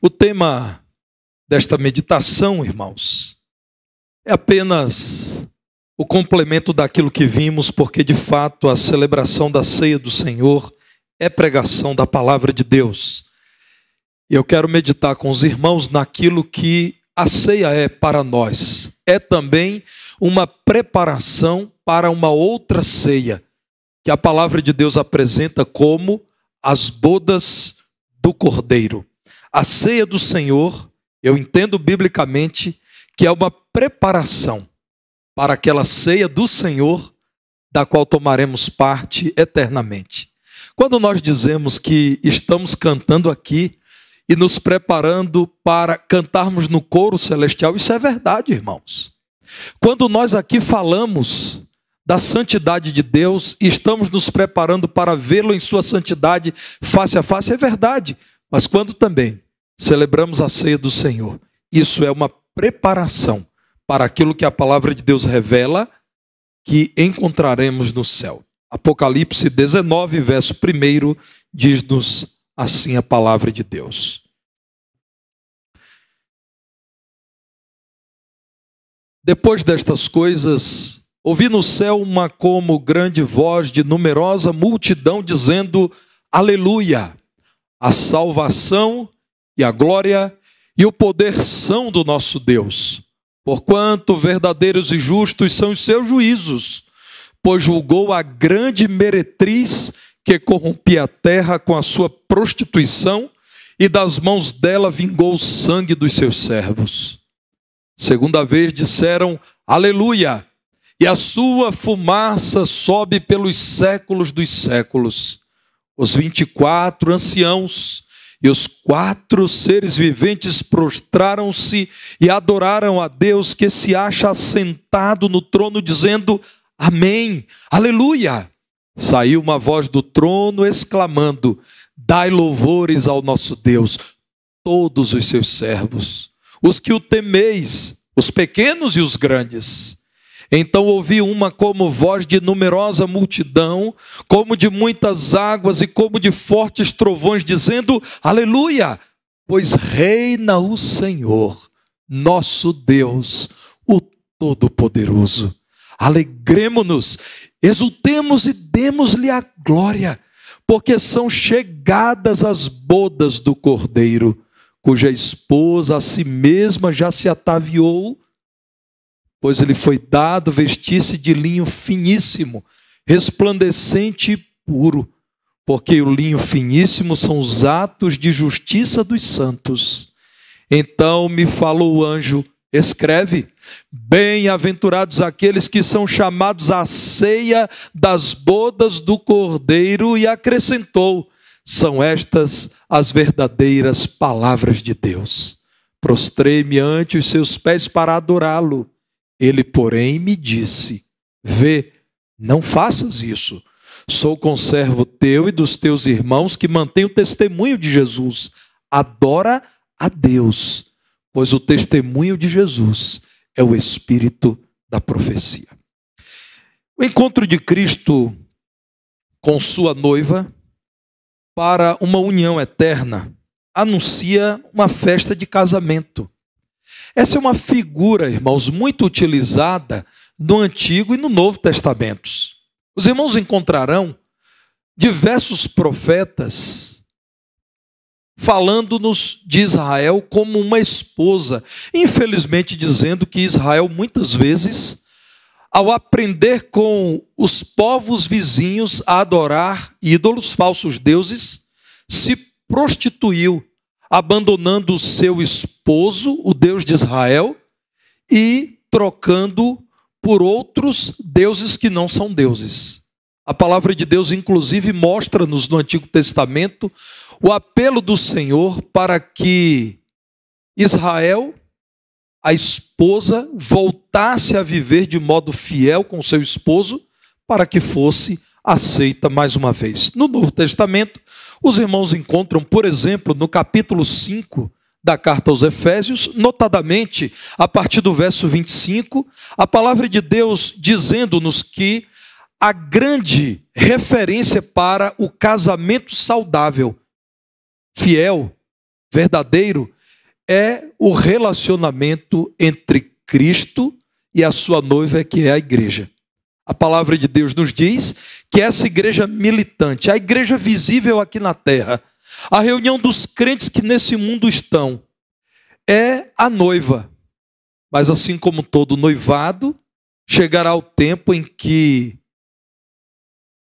O tema desta meditação, irmãos, é apenas o complemento daquilo que vimos, porque de fato a celebração da ceia do Senhor é pregação da palavra de Deus. E eu quero meditar com os irmãos naquilo que a ceia é para nós. É também uma preparação para uma outra ceia, que a palavra de Deus apresenta como as bodas do Cordeiro. A ceia do Senhor, eu entendo biblicamente que é uma preparação para aquela ceia do Senhor, da qual tomaremos parte eternamente. Quando nós dizemos que estamos cantando aqui e nos preparando para cantarmos no coro celestial, isso é verdade, irmãos. Quando nós aqui falamos da santidade de Deus e estamos nos preparando para vê-lo em sua santidade face a face, é verdade. Mas quando também celebramos a ceia do Senhor, isso é uma preparação para aquilo que a palavra de Deus revela que encontraremos no céu. Apocalipse 19, verso 1, diz-nos assim a palavra de Deus. Depois destas coisas, ouvi no céu uma como grande voz de numerosa multidão dizendo: Aleluia! A salvação e a glória e o poder são do nosso Deus, porquanto verdadeiros e justos são os seus juízos, pois julgou a grande meretriz que corrompia a terra com a sua prostituição, e das mãos dela vingou o sangue dos seus servos. Segunda vez disseram: Aleluia! E a sua fumaça sobe pelos séculos dos séculos. Os 24 anciãos e os 4 seres viventes prostraram-se e adoraram a Deus que se acha assentado no trono, dizendo: Amém, aleluia! Saiu uma voz do trono exclamando: Dai louvores ao nosso Deus, todos os seus servos, os que o temeis, os pequenos e os grandes. Então ouvi uma como voz de numerosa multidão, como de muitas águas e como de fortes trovões, dizendo: Aleluia! Pois reina o Senhor, nosso Deus, o Todo-Poderoso. Alegremo-nos, exultemos e demos-lhe a glória, porque são chegadas as bodas do Cordeiro, cuja esposa a si mesma já se ataviou, pois lhe foi dado vestir-se de linho finíssimo, resplandecente e puro, porque o linho finíssimo são os atos de justiça dos santos. Então me falou o anjo: escreve, bem-aventurados aqueles que são chamados à ceia das bodas do Cordeiro, e acrescentou: são estas as verdadeiras palavras de Deus. Prostrei-me ante os seus pés para adorá-lo. Ele, porém, me disse: vê, não faças isso. Sou conservo teu e dos teus irmãos que mantêm o testemunho de Jesus. Adora a Deus, pois o testemunho de Jesus é o espírito da profecia. O encontro de Cristo com sua noiva para uma união eterna anuncia uma festa de casamento. Essa é uma figura, irmãos, muito utilizada no Antigo e no Novo Testamentos. Os irmãos encontrarão diversos profetas falando-nos de Israel como uma esposa, infelizmente dizendo que Israel muitas vezes, ao aprender com os povos vizinhos a adorar ídolos, falsos deuses, se prostituiu, abandonando o seu esposo, o Deus de Israel, e trocando por outros deuses que não são deuses. A palavra de Deus, inclusive, mostra-nos no Antigo Testamento o apelo do Senhor para que Israel, a esposa, voltasse a viver de modo fiel com seu esposo, para que fosse aceita mais uma vez. No Novo Testamento, os irmãos encontram, por exemplo, no capítulo 5 da carta aos Efésios, notadamente, a partir do verso 25, a palavra de Deus dizendo-nos que a grande referência para o casamento saudável, fiel, verdadeiro é o relacionamento entre Cristo e a sua noiva, que é a igreja. A palavra de Deus nos diz que essa igreja militante, a igreja visível aqui na terra, a reunião dos crentes que nesse mundo estão, é a noiva. Mas assim como todo noivado, chegará o tempo em que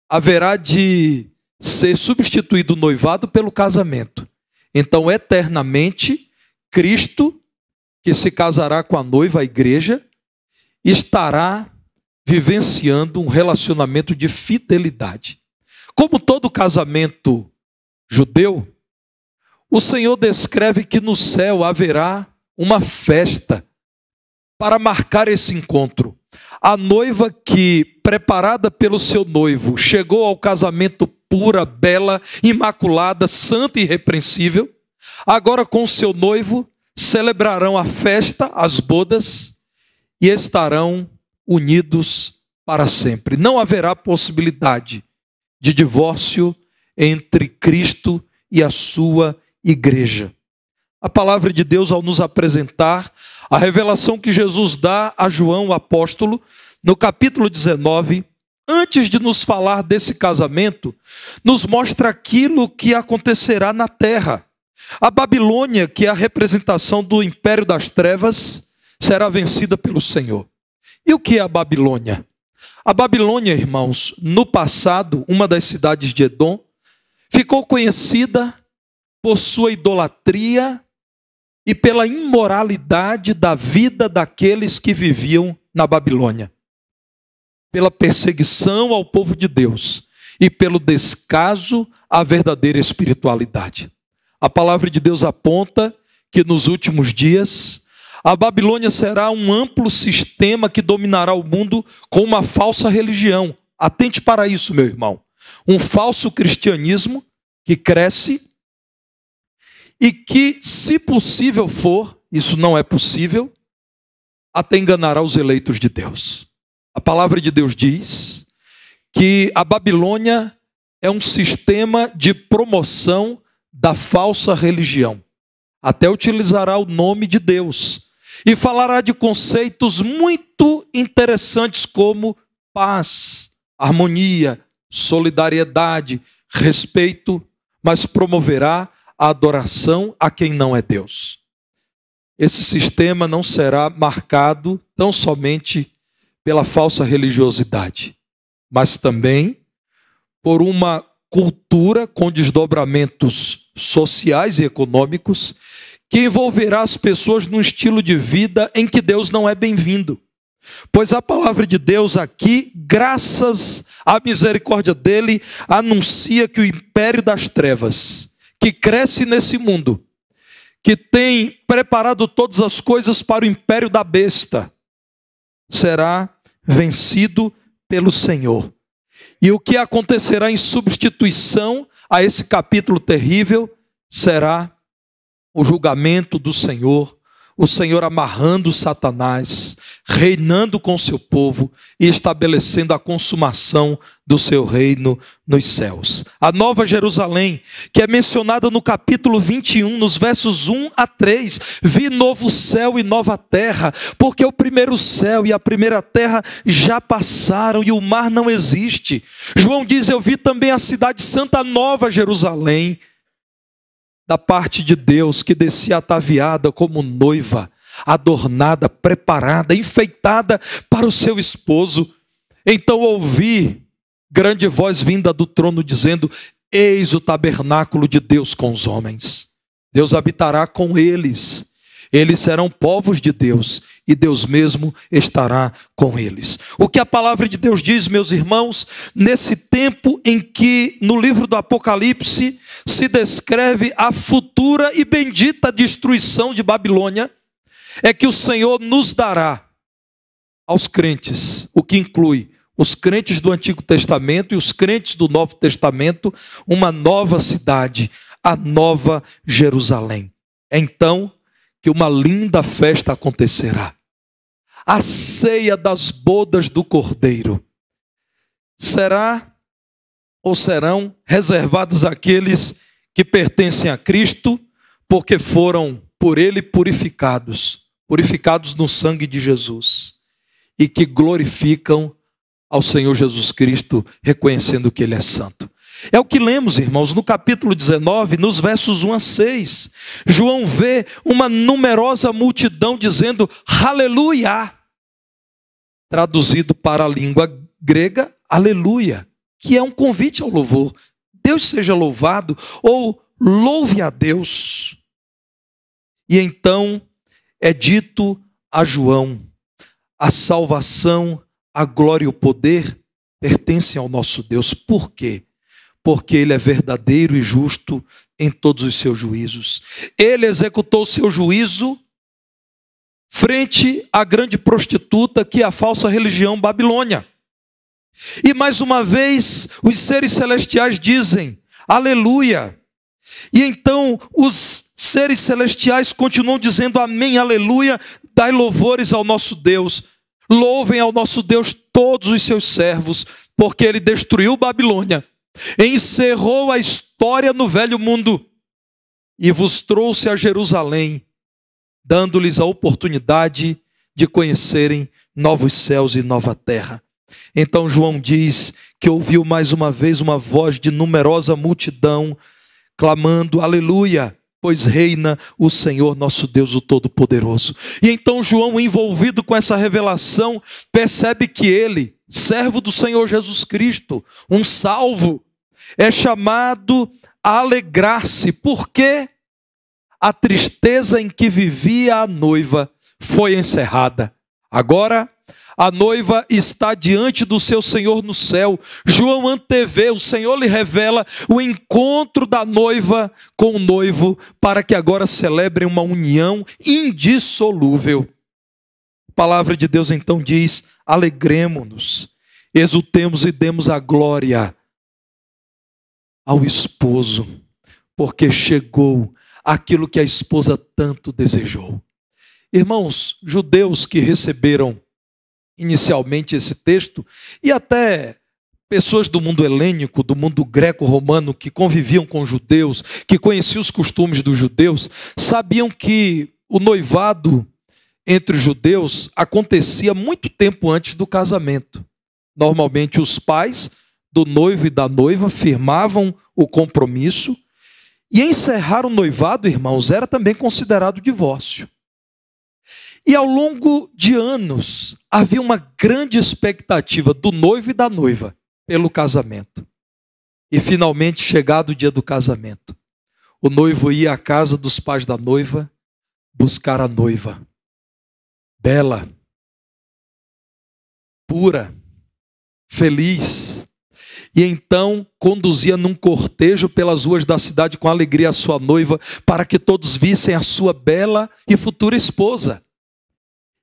haverá de ser substituído o noivado pelo casamento. Então, eternamente, Cristo, que se casará com a noiva, a igreja, estará vivenciando um relacionamento de fidelidade. Como todo casamento judeu, o Senhor descreve que no céu haverá uma festa para marcar esse encontro. A noiva que, preparada pelo seu noivo, chegou ao casamento pura, bela, imaculada, santa e irrepreensível, agora com seu noivo celebrarão a festa, as bodas, e estarão unidos para sempre. Não haverá possibilidade de divórcio entre Cristo e a sua igreja. A palavra de Deus, ao nos apresentar a revelação que Jesus dá a João, o apóstolo, no capítulo 19, antes de nos falar desse casamento, nos mostra aquilo que acontecerá na terra. A Babilônia, que é a representação do império das trevas, será vencida pelo Senhor. E o que é a Babilônia? A Babilônia, irmãos, no passado, uma das cidades de Edom, ficou conhecida por sua idolatria e pela imoralidade da vida daqueles que viviam na Babilônia, pela perseguição ao povo de Deus e pelo descaso à verdadeira espiritualidade. A palavra de Deus aponta que nos últimos dias a Babilônia será um amplo sistema que dominará o mundo com uma falsa religião. Atente para isso, meu irmão. Um falso cristianismo que cresce e que, se possível for, isso não é possível, até enganará os eleitos de Deus. A palavra de Deus diz que a Babilônia é um sistema de promoção da falsa religião. Até utilizará o nome de Deus e falará de conceitos muito interessantes como paz, harmonia, solidariedade, respeito, mas promoverá a adoração a quem não é Deus. Esse sistema não será marcado tão somente pela falsa religiosidade, mas também por uma cultura com desdobramentos sociais e econômicos que envolverá as pessoas num estilo de vida em que Deus não é bem-vindo. Pois a palavra de Deus aqui, graças à misericórdia dele, anuncia que o império das trevas, que cresce nesse mundo, que tem preparado todas as coisas para o império da besta, será vencido pelo Senhor. E o que acontecerá em substituição a esse capítulo terrível será o julgamento do Senhor, o Senhor amarrando Satanás, reinando com seu povo e estabelecendo a consumação do seu reino nos céus. A Nova Jerusalém, que é mencionada no capítulo 21, nos versos 1 a 3, vi novo céu e nova terra, porque o primeiro céu e a primeira terra já passaram e o mar não existe. João diz, eu vi também a cidade santa, Nova Jerusalém, da parte de Deus, que descia ataviada como noiva, adornada, preparada, enfeitada para o seu esposo. Então ouvi grande voz vinda do trono dizendo, eis o tabernáculo de Deus com os homens. Deus habitará com eles. Eles serão povos de Deus e Deus mesmo estará com eles. O que a palavra de Deus diz, meus irmãos, nesse tempo em que no livro do Apocalipse se descreve a futura e bendita destruição de Babilônia, é que o Senhor nos dará aos crentes, o que inclui os crentes do Antigo Testamento e os crentes do Novo Testamento, uma nova cidade, a Nova Jerusalém. Então que uma linda festa acontecerá. A ceia das bodas do Cordeiro será ou serão reservados àqueles que pertencem a Cristo porque foram por ele purificados no sangue de Jesus, e que glorificam ao Senhor Jesus Cristo, reconhecendo que ele é santo. É o que lemos, irmãos, no capítulo 19, nos versos 1 a 6. João vê uma numerosa multidão dizendo aleluia, traduzido para a língua grega, aleluia, que é um convite ao louvor. Deus seja louvado, ou louve a Deus. E então é dito a João: a salvação, a glória e o poder pertencem ao nosso Deus. Por quê? Porque ele é verdadeiro e justo em todos os seus juízos. Ele executou o seu juízo frente à grande prostituta, que é a falsa religião Babilônia. E mais uma vez, os seres celestiais dizem aleluia. E então os seres celestiais continuam dizendo amém, aleluia, dai louvores ao nosso Deus. Louvem ao nosso Deus todos os seus servos, porque ele destruiu Babilônia, encerrou a história no velho mundo e vos trouxe a Jerusalém, dando-lhes a oportunidade de conhecerem novos céus e nova terra. Então João diz que ouviu mais uma vez uma voz de numerosa multidão clamando aleluia, pois reina o Senhor nosso Deus, o Todo-Poderoso. E então João, envolvido com essa revelação, percebe que ele, servo do Senhor Jesus Cristo, um salvo, é chamado a alegrar-se, porque a tristeza em que vivia a noiva foi encerrada. Agora a noiva está diante do seu Senhor no céu. João antevê, o Senhor lhe revela o encontro da noiva com o noivo, para que agora celebrem uma união indissolúvel. A palavra de Deus então diz: alegremo-nos, exultemos e demos a glória ao esposo, porque chegou aquilo que a esposa tanto desejou. Irmãos, judeus que receberam inicialmente esse texto, e até pessoas do mundo helênico, do mundo greco-romano, que conviviam com judeus, que conheciam os costumes dos judeus, sabiam que o noivado entre os judeus acontecia muito tempo antes do casamento. Normalmente os pais do noivo e da noiva firmavam o compromisso, e encerrar o noivado, irmãos, era também considerado divórcio. E ao longo de anos, havia uma grande expectativa do noivo e da noiva pelo casamento. E finalmente, chegado o dia do casamento, o noivo ia à casa dos pais da noiva buscar a noiva, bela, pura, feliz. E então conduzia num cortejo pelas ruas da cidade com alegria a sua noiva, para que todos vissem a sua bela e futura esposa.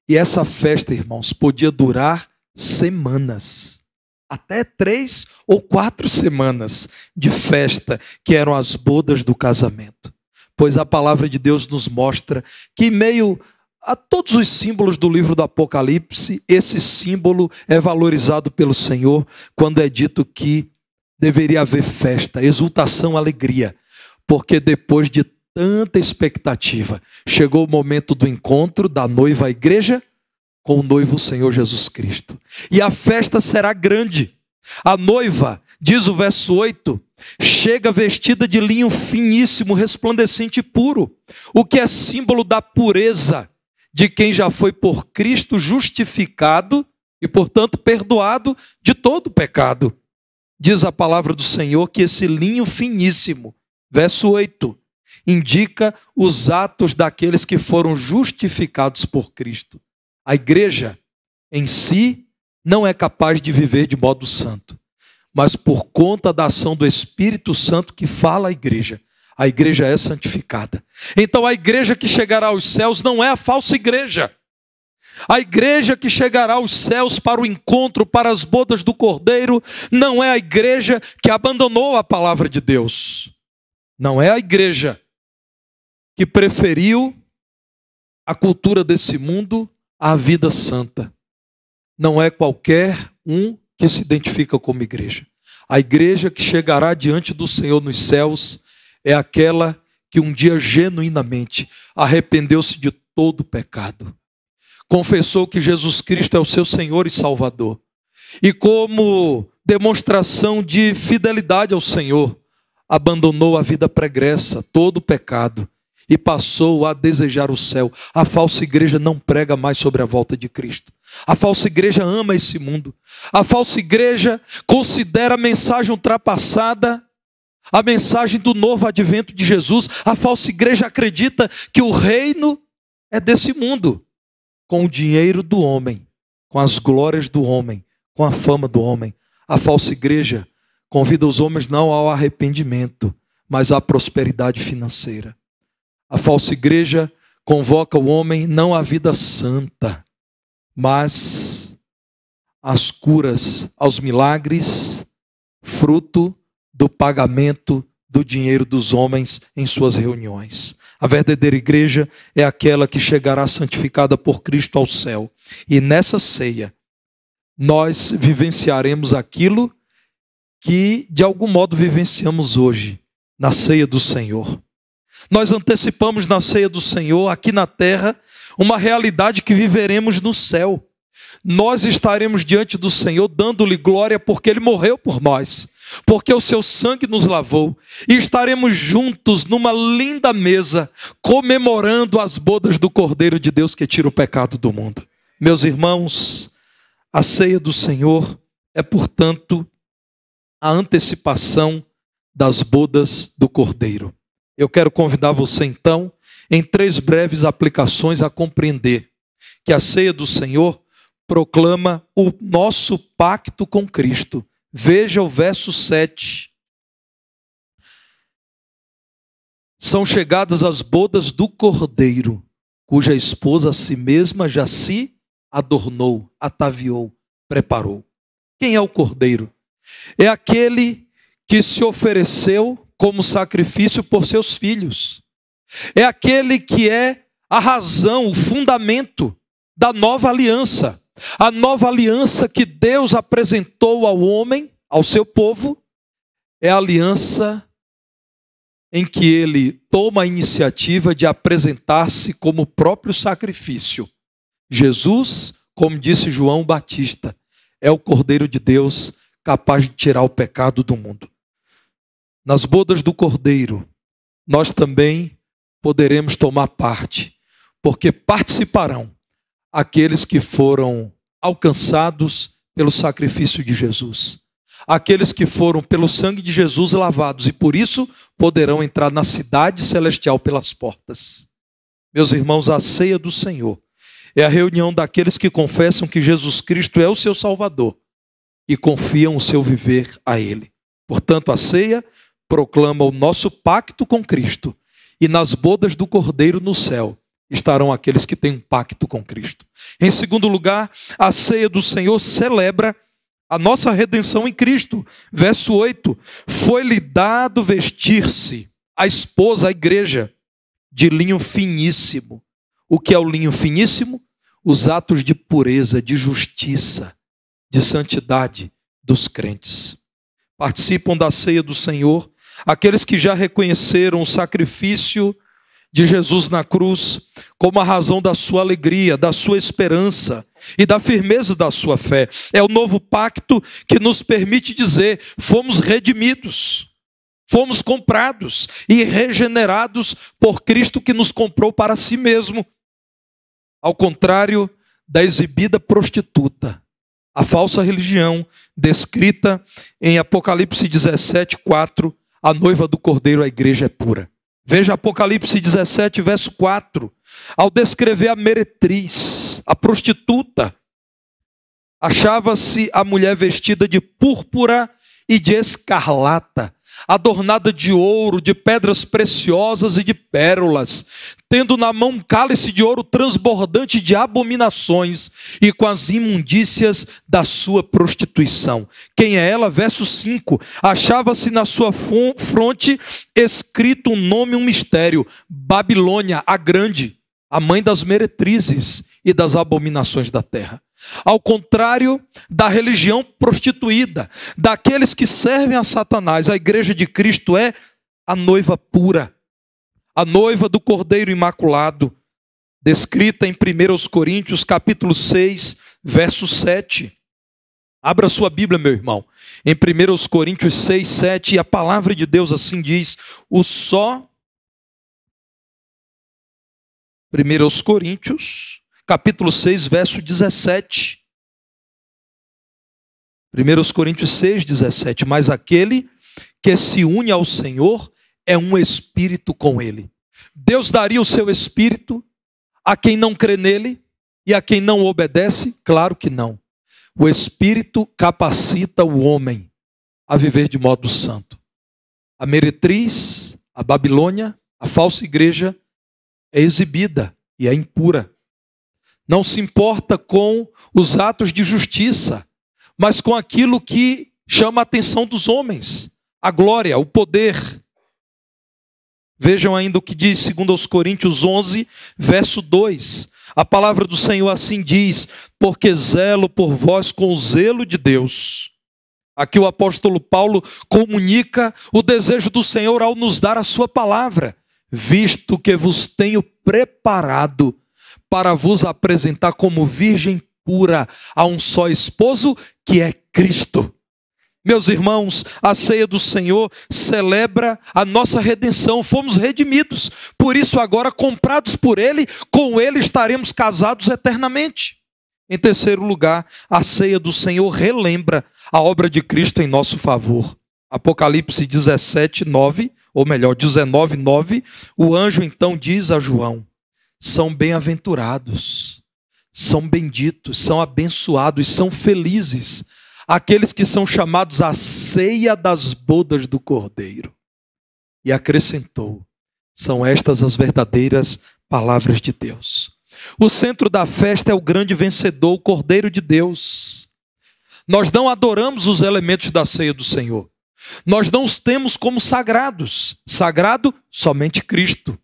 E essa festa, irmãos, podia durar semanas, até 3 ou 4 semanas de festa, que eram as bodas do casamento. Pois a palavra de Deus nos mostra que, em meio a todos os símbolos do livro do Apocalipse, esse símbolo é valorizado pelo Senhor quando é dito que deveria haver festa, exultação, alegria, porque depois de tanta expectativa, chegou o momento do encontro da noiva, a igreja, com o noivo, o Senhor Jesus Cristo. E a festa será grande. A noiva, diz o verso 8, chega vestida de linho finíssimo, resplandecente e puro, o que é símbolo da pureza de quem já foi por Cristo justificado e, portanto, perdoado de todo pecado. Diz a palavra do Senhor que esse linho finíssimo, verso 8, indica os atos daqueles que foram justificados por Cristo. A igreja em si não é capaz de viver de modo santo, mas por conta da ação do Espírito Santo que fala a igreja é santificada. Então a igreja que chegará aos céus não é a falsa igreja. A igreja que chegará aos céus para o encontro, para as bodas do Cordeiro, não é a igreja que abandonou a palavra de Deus. Não é a igreja que preferiu a cultura desse mundo à vida santa. Não é qualquer um que se identifica como igreja. A igreja que chegará diante do Senhor nos céus é aquela que um dia genuinamente arrependeu-se de todo o pecado, confessou que Jesus Cristo é o seu Senhor e Salvador, e como demonstração de fidelidade ao Senhor, abandonou a vida pregressa, todo o pecado, e passou a desejar o céu. A falsa igreja não prega mais sobre a volta de Cristo. A falsa igreja ama esse mundo. A falsa igreja considera a mensagem ultrapassada, a mensagem do novo advento de Jesus. A falsa igreja acredita que o reino é desse mundo, com o dinheiro do homem, com as glórias do homem, com a fama do homem. A falsa igreja convida os homens não ao arrependimento, mas à prosperidade financeira. A falsa igreja convoca o homem não à vida santa, mas às curas, aos milagres, fruto do pagamento do dinheiro dos homens em suas reuniões. A verdadeira igreja é aquela que chegará santificada por Cristo ao céu. E nessa ceia, nós vivenciaremos aquilo que de algum modo vivenciamos hoje, na ceia do Senhor. Nós antecipamos na ceia do Senhor, aqui na terra, uma realidade que viveremos no céu. Nós estaremos diante do Senhor dando-lhe glória porque Ele morreu por nós, porque o seu sangue nos lavou, e estaremos juntos numa linda mesa, comemorando as bodas do Cordeiro de Deus que tira o pecado do mundo. Meus irmãos, a ceia do Senhor é, portanto, a antecipação das bodas do Cordeiro. Eu quero convidar você, então, em 3 breves aplicações, a compreender que a ceia do Senhor proclama o nosso pacto com Cristo. Veja o verso 7. São chegadas as bodas do Cordeiro, cuja esposa a si mesma já se adornou, ataviou, preparou. Quem é o Cordeiro? É aquele que se ofereceu como sacrifício por seus filhos. É aquele que é a razão, o fundamento da nova aliança. A nova aliança que Deus apresentou ao homem, ao seu povo, é a aliança em que ele toma a iniciativa de apresentar-se como próprio sacrifício. Jesus, como disse João Batista, é o Cordeiro de Deus capaz de tirar o pecado do mundo. Nas bodas do Cordeiro, nós também poderemos tomar parte, porque participarão aqueles que foram alcançados pelo sacrifício de Jesus, aqueles que foram pelo sangue de Jesus lavados e por isso poderão entrar na cidade celestial pelas portas. Meus irmãos, a ceia do Senhor é a reunião daqueles que confessam que Jesus Cristo é o seu Salvador e confiam o seu viver a Ele. Portanto, a ceia proclama o nosso pacto com Cristo, e nas bodas do Cordeiro no céu estarão aqueles que têm um pacto com Cristo. Em segundo lugar, a ceia do Senhor celebra a nossa redenção em Cristo. Verso 8, foi-lhe dado vestir-se, a esposa, a igreja, de linho finíssimo. O que é o linho finíssimo? Os atos de pureza, de justiça, de santidade dos crentes. Participam da ceia do Senhor aqueles que já reconheceram o sacrifício de Jesus na cruz como a razão da sua alegria, da sua esperança e da firmeza da sua fé. É o novo pacto que nos permite dizer: fomos redimidos, fomos comprados e regenerados por Cristo que nos comprou para si mesmo. Ao contrário da exibida prostituta, a falsa religião descrita em Apocalipse 17, 4, a noiva do Cordeiro, a igreja é pura. Veja Apocalipse 17, verso 4. Ao descrever a meretriz, a prostituta, achava-se a mulher vestida de púrpura e de escarlata, adornada de ouro, de pedras preciosas e de pérolas, tendo na mão um cálice de ouro transbordante de abominações e com as imundícias da sua prostituição. Quem é ela? Verso 5. Achava-se na sua fronte escrito um nome, um mistério: Babilônia, a grande, a mãe das meretrizes e das abominações da terra. Ao contrário da religião prostituída, daqueles que servem a Satanás, a igreja de Cristo é a noiva pura, a noiva do Cordeiro Imaculado, descrita em 1 Coríntios, capítulo 6, verso 7. Abra sua Bíblia, meu irmão, em 1 Coríntios 6, 7, e a palavra de Deus assim diz, 1 Coríntios, capítulo 6, verso 17. 1 Coríntios 6, 17. Mas aquele que se une ao Senhor é um espírito com ele. Deus daria o seu espírito a quem não crê nele e a quem não obedece? Claro que não. O espírito capacita o homem a viver de modo santo. A meretriz, a Babilônia, a falsa igreja é exibida e é impura. Não se importa com os atos de justiça, mas com aquilo que chama a atenção dos homens, a glória, o poder. Vejam ainda o que diz 2 Coríntios 11, verso 2. A palavra do Senhor assim diz, porque zelo por vós com o zelo de Deus. Aqui o apóstolo Paulo comunica o desejo do Senhor ao nos dar a sua palavra, visto que vos tenho preparado para vos apresentar como virgem pura a um só esposo, que é Cristo. Meus irmãos, a ceia do Senhor celebra a nossa redenção, fomos redimidos, por isso agora comprados por Ele, com Ele estaremos casados eternamente. Em terceiro lugar, a ceia do Senhor relembra a obra de Cristo em nosso favor. Apocalipse 17, 9, ou melhor, 19, 9, o anjo então diz a João, são bem-aventurados, são benditos, são abençoados, são felizes, aqueles que são chamados à ceia das bodas do Cordeiro. E acrescentou, são estas as verdadeiras palavras de Deus. O centro da festa é o grande vencedor, o Cordeiro de Deus. Nós não adoramos os elementos da ceia do Senhor. Nós não os temos como sagrados. Sagrado, somente Cristo.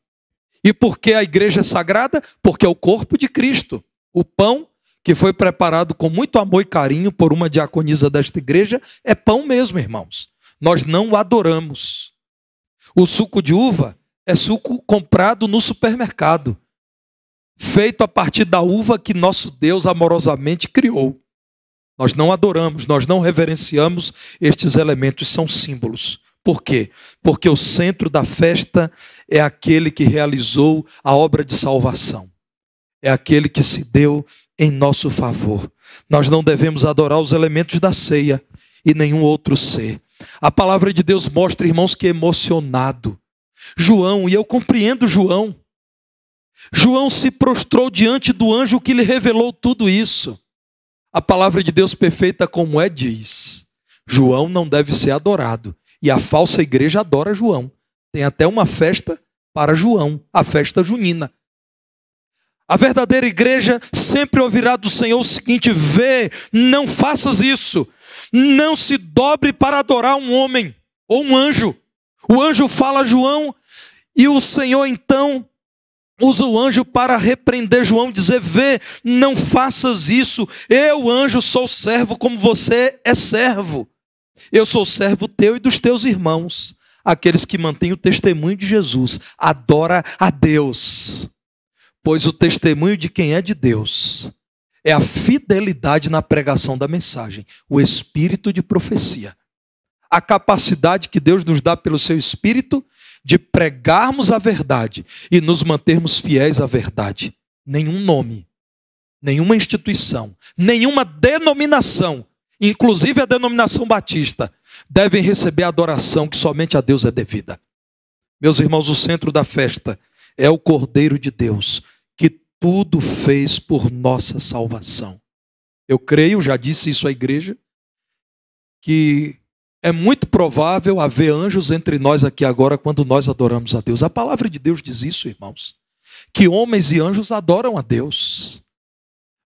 E por que a igreja é sagrada? Porque é o corpo de Cristo. O pão que foi preparado com muito amor e carinho por uma diaconisa desta igreja, é pão mesmo, irmãos. Nós não o adoramos. O suco de uva é suco comprado no supermercado, feito a partir da uva que nosso Deus amorosamente criou. Nós não adoramos, nós não reverenciamos estes elementos, são símbolos. Por quê? Porque o centro da festa é aquele que realizou a obra de salvação. É aquele que se deu em nosso favor. Nós não devemos adorar os elementos da ceia e nenhum outro ser. A palavra de Deus mostra, irmãos, que é emocionado. João, e eu compreendo João. João se prostrou diante do anjo que lhe revelou tudo isso. A palavra de Deus perfeita como é diz, João não deve ser adorado. E a falsa igreja adora João. Tem até uma festa para João, a festa junina. A verdadeira igreja sempre ouvirá do Senhor o seguinte, vê, não faças isso, não se dobre para adorar um homem ou um anjo. O anjo fala a João e o Senhor então usa o anjo para repreender João, dizer, vê, não faças isso, eu, anjo, sou servo como você é servo. Eu sou servo teu e dos teus irmãos, aqueles que mantêm o testemunho de Jesus, adora a Deus. Pois o testemunho de quem é de Deus é a fidelidade na pregação da mensagem, o espírito de profecia. A capacidade que Deus nos dá pelo seu espírito de pregarmos a verdade e nos mantermos fiéis à verdade. Nenhum nome, nenhuma instituição, nenhuma denominação, inclusive a denominação batista, devem receber a adoração que somente a Deus é devida. Meus irmãos, o centro da festa é o Cordeiro de Deus, que tudo fez por nossa salvação. Eu creio, já disse isso à igreja, que é muito provável haver anjos entre nós aqui agora quando nós adoramos a Deus. A palavra de Deus diz isso, irmãos, que homens e anjos adoram a Deus.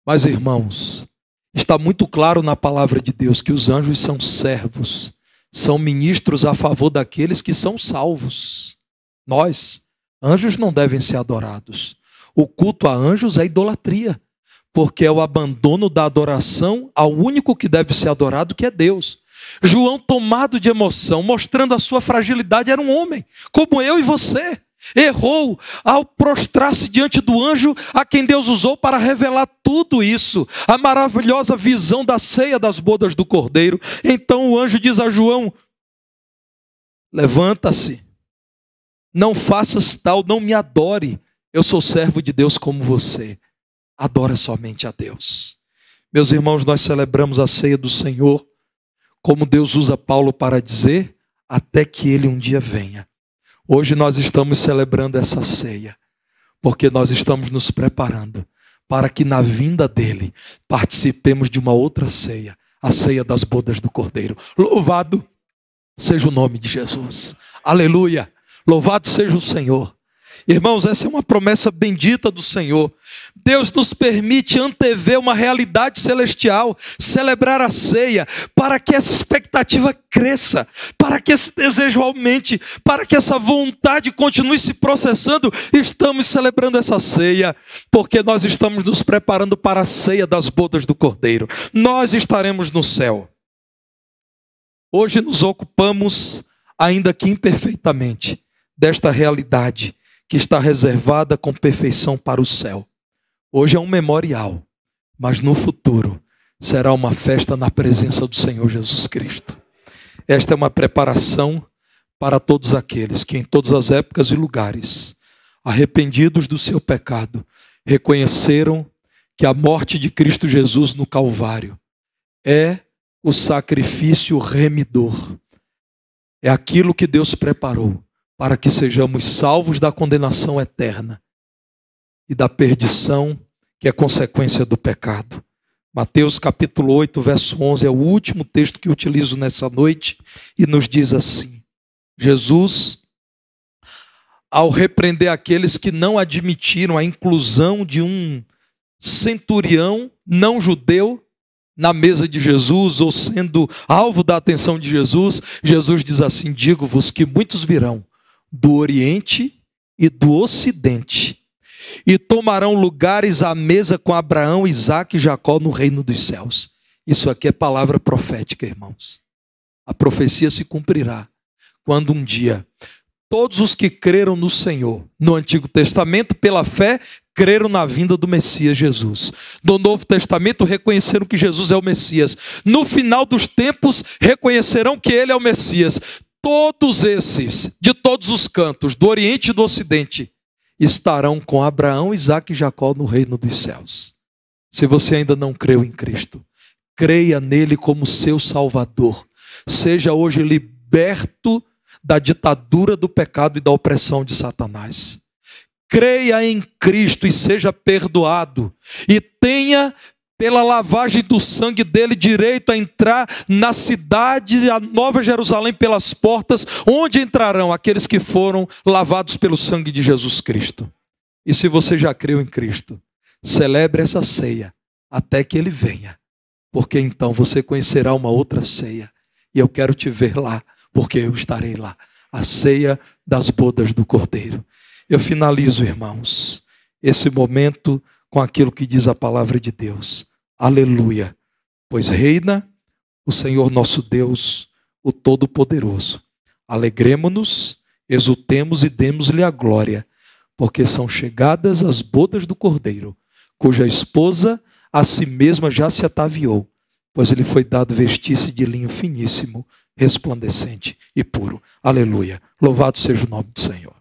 Mas, irmãos, está muito claro na palavra de Deus que os anjos são servos, são ministros a favor daqueles que são salvos. Nós, anjos, não devem ser adorados. O culto a anjos é idolatria, porque é o abandono da adoração ao único que deve ser adorado, que é Deus. João, tomado de emoção, mostrando a sua fragilidade, era um homem, como eu e você. Errou ao prostrar-se diante do anjo a quem Deus usou para revelar tudo isso, a maravilhosa visão da ceia das bodas do Cordeiro. Então o anjo diz a João: levanta-se, não faças tal, não me adore, eu sou servo de Deus como você, adora somente a Deus. Meus irmãos, nós celebramos a ceia do Senhor, como Deus usa Paulo para dizer, até que Ele um dia venha. Hoje nós estamos celebrando essa ceia, porque nós estamos nos preparando para que na vinda dEle participemos de uma outra ceia, a ceia das bodas do Cordeiro. Louvado seja o nome de Jesus. Aleluia. Louvado seja o Senhor. Irmãos, essa é uma promessa bendita do Senhor. Deus nos permite antever uma realidade celestial, celebrar a ceia, para que essa expectativa cresça, para que esse desejo aumente, para que essa vontade continue se processando. Estamos celebrando essa ceia, porque nós estamos nos preparando para a ceia das bodas do Cordeiro. Nós estaremos no céu. Hoje nos ocupamos, ainda que imperfeitamente, desta realidade que está reservada com perfeição para o céu. Hoje é um memorial, mas no futuro será uma festa na presença do Senhor Jesus Cristo. Esta é uma preparação para todos aqueles que em todas as épocas e lugares, arrependidos do seu pecado, reconheceram que a morte de Cristo Jesus no Calvário é o sacrifício remidor. É aquilo que Deus preparou para que sejamos salvos da condenação eterna e da perdição que é consequência do pecado. Mateus capítulo 8, verso 11 é o último texto que utilizo nessa noite e nos diz assim: Jesus, ao repreender aqueles que não admitiram a inclusão de um centurião não judeu na mesa de Jesus, ou sendo alvo da atenção de Jesus, Jesus diz assim: digo-vos que muitos virão do Oriente e do Ocidente, e tomarão lugares à mesa com Abraão, Isaque e Jacó no reino dos céus. Isso aqui é palavra profética, irmãos. A profecia se cumprirá quando um dia todos os que creram no Senhor, no Antigo Testamento, pela fé, creram na vinda do Messias Jesus. No Novo Testamento, reconheceram que Jesus é o Messias. No final dos tempos, reconhecerão que Ele é o Messias. Todos esses, de todos os cantos, do Oriente e do Ocidente, estarão com Abraão, Isaque e Jacó no reino dos céus. Se você ainda não creu em Cristo, creia nele como seu Salvador. Seja hoje liberto da ditadura do pecado e da opressão de Satanás. Creia em Cristo e seja perdoado. E tenha, pela lavagem do sangue dele, direito a entrar na cidade, a Nova Jerusalém, pelas portas, onde entrarão aqueles que foram lavados pelo sangue de Jesus Cristo. E se você já creu em Cristo, celebre essa ceia até que ele venha, porque então você conhecerá uma outra ceia. E eu quero te ver lá, porque eu estarei lá. A ceia das bodas do Cordeiro. Eu finalizo, irmãos, esse momento com aquilo que diz a palavra de Deus. Aleluia. Pois reina o Senhor nosso Deus, o Todo-Poderoso. Alegremo-nos, exultemos e demos-lhe a glória, porque são chegadas as bodas do Cordeiro, cuja esposa a si mesma já se ataviou, pois lhe foi dado vestir-se de linho finíssimo, resplandecente e puro. Aleluia. Louvado seja o nome do Senhor.